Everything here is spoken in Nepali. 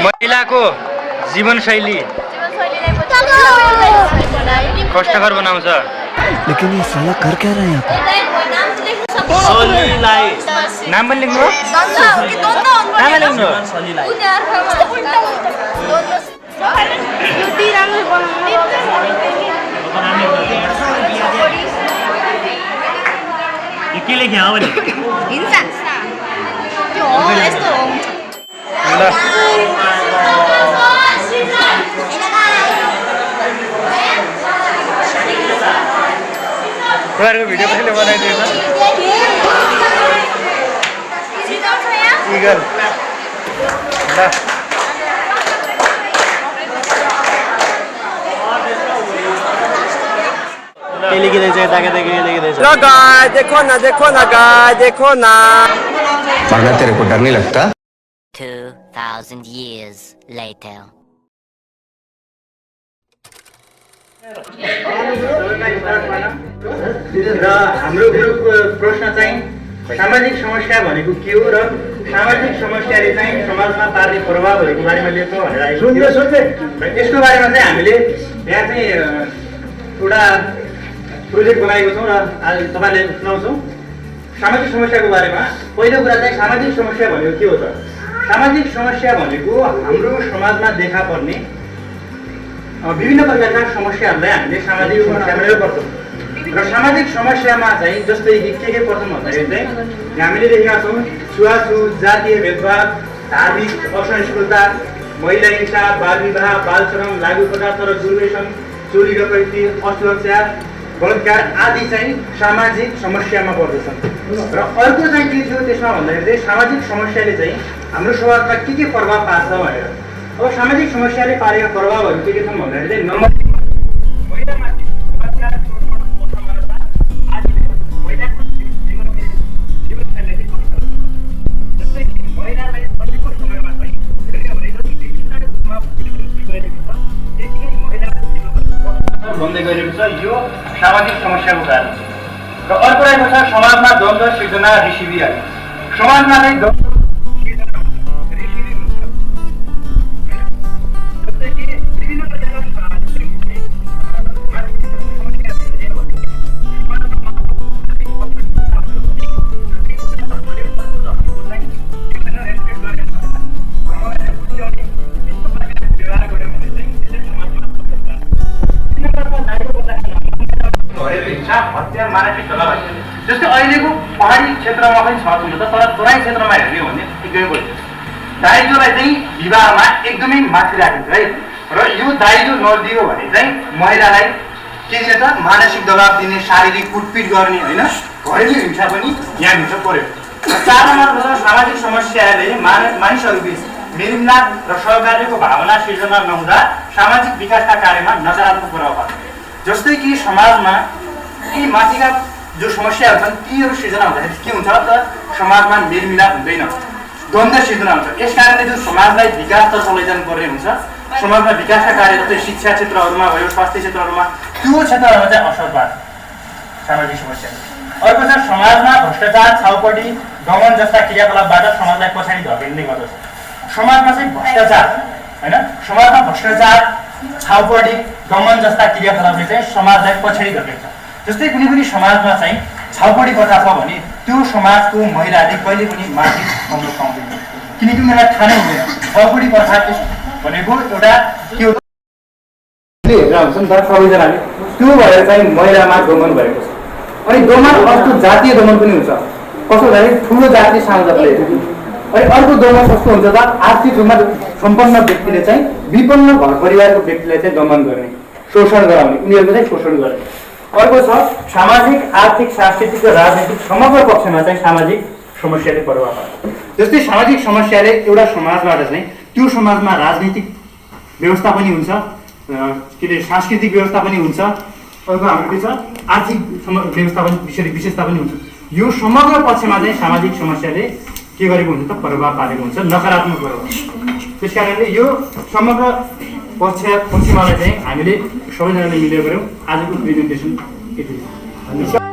महिलाको जीवनशैली कष्टकर बनाउँछ। लेकिन ये साला कर क्या रहा है यहाँ पे? नाम पनि लेख्नु नाम लेख्नु के लेख्या हो भने तपाईँहरूको भिडियो कसैले बनाइदिएछ? इगल ल के लेखिँदैछ यताकता के लेखिँदैछ? लो गाय देखो ना गाय देखो ना। मरना तेरे को डर नहीं लगता? 2000 years later. र हाम्रो ग्रुपको प्रश्न चाहिँ सामाजिक समस्या भनेको के हो र सामाजिक समस्याले चाहिँ समाजमा पार्ने प्रभावहरूको बारेमा लेख्नु भनेर आएको थियो। र यसको बारेमा चाहिँ हामीले यहाँ चाहिँ एउटा प्रोजेक्ट बनाएको छौँ र आज तपाईँले सुनाउँछौँ सामाजिक समस्याको बारेमा। पहिलो कुरा चाहिँ सामाजिक समस्या भनेको के हो त? सामाजिक समस्या भनेको हाम्रो समाजमा देखा पर्ने विभिन्न प्रकारका समस्याहरूलाई हामीले सामाजिक समस्या भनेर गर्छौँ। र सामाजिक समस्यामा चाहिँ जस्तै के पर्छन् भन्दाखेरि चाहिँ हामीले देखेका छौँ छुवाछुत, जातीय भेदभाव, धार्मिक असहिष्णुता, महिला हिंसा, बाल विवाह, बाल श्रम, लागु पदार्थ र दुर्व्यसन, चोरी डकैती, असुरक्षा, बलात्कार आदि चाहिँ सामाजिक समस्यामा पर्दछन्। र अर्को चाहिँ के थियो त्यसमा भन्दाखेरि चाहिँ सामाजिक समस्याले चाहिँ हाम्रो समाजमा के प्रभाव पार्छ भनेर। अब सामाजिक समस्याले पारेका प्रभावहरू के छन् भन्दाखेरि चाहिँ नम्बर महिलामाथि बलात्कार, असमानता आदिले महिलाको जीवनशैली जस्तै कि महिलालाई अहिलेको समयमा चाहिँ धेरै विभिन्न रूपमा गइरहेको छ। त्यसले महिलाको जीवनमा बन्दै गइरहेको छ। यो सामाजिक समस्याको कारण छ। र अर्को रहेको छ समाजमा द्वन्द्व सिर्जना रिसिभी आदि। समाजमा चाहिँ द्वन्द्व सिर्जना रिसिभी हुन्छ। जस्तै कि विभिन्न प्रकारका हत्या, मानसिक दबाव जस्तै अहिलेको पहाडी क्षेत्रमा पनि छ हुन्छ त, तर तराई क्षेत्रमा हेर्ने हो भने एकदमै बढी दाइजोलाई चाहिँ विवाहमा एकदमै माथि राखिन्छ है। र यो दाइजो नदियो भने चाहिँ महिलालाई के दिने त मानसिक दबाव दिने, शारीरिक कुटपिट गर्ने होइन, घरेलु हिंसा पनि यहाँ भित्र पर्यो। र 4 नम्बरमा सामाजिक समस्याले मानिसहरूबीच मेलमिलाप र सहकार्यको भावना सिर्जना नहुँदा सामाजिक विकासका कार्यमा नकारात्मक प्रभाव पर्छ। जस्तै कि समाजमा यी माथिका जो समस्याहरू छन् तीहरू सिर्जना हुँदाखेरि के हुन्छ त समाजमा मेलमिलाप हुँदैन, द्वन्द्व सिर्जना हुन्छ। यस कारणले जो समाजलाई विकासतर्फ लैजानु पर्ने हुन्छ, समाजमा विकासका कार्य जस्तै शिक्षा क्षेत्रहरूमा भयो, स्वास्थ्य क्षेत्रहरूमा, त्यो क्षेत्रहरूमा चाहिँ असर पार्छ सामाजिक समस्या। अर्को छ समाजमा भ्रष्टाचार, छाउपडी, दमन जस्ता क्रियाकलापबाट समाजलाई पछाडि धकेल्ने गर्दछ। समाजमा चाहिँ भ्रष्टाचार होइन, समाजमा भ्रष्टाचार, छाउपडी, दमन जस्ता क्रियाकलापले चाहिँ समाजलाई पछाडि धकेल्छ। जस्तै कुनै पनि समाजमा चाहिँ छाउपडी प्रथा छ भने त्यो समाजको महिलाले कहिले पनि माथि बन्न पाउँदैन, किनकि उनीहरूलाई थाहा नै हुँदैन छाउपडी प्रथा भनेको एउटा के हो हेरेर हुन्छ नि त सबैजनाले। त्यो भएर चाहिँ महिलामा दमन भएको छ। अनि दमन अर्को जातीय दमन पनि हुन्छ। कस्तो भन्दाखेरि ठुलो जाति सानो जातिले, अनि अर्को दमन कस्तो हुन्छ त आर्थिक रूपमा सम्पन्न व्यक्तिले चाहिँ विपन्न घर परिवारको व्यक्तिलाई चाहिँ दमन गर्ने, शोषण गराउने, उनीहरूको चाहिँ शोषण गर्ने। अर्को छ सामाजिक, आर्थिक, सांस्कृतिक र राजनैतिक समग्र पक्षमा चाहिँ सामाजिक समस्याले प्रभाव पार्छ। जस्तै सामाजिक समस्याले एउटा समाजबाट चाहिँ त्यो समाजमा राजनीतिक व्यवस्था पनि हुन्छ, के अरे सांस्कृतिक व्यवस्था पनि हुन्छ, अर्को हाम्रो के छ आर्थिक व्यवस्था पनि विशेषता पनि हुन्छ। यो समग्र पक्षमा चाहिँ सामाजिक समस्याले के गरेको हुन्छ त प्रभाव पारेको हुन्छ, नकारात्मक प्रभाव। त्यस कारणले यो समग्र पक्षमालाई चाहिँ हामीले सबैजनाले मिलेर गऱ्यौँ। आजको प्रेजेन्टेसन यति।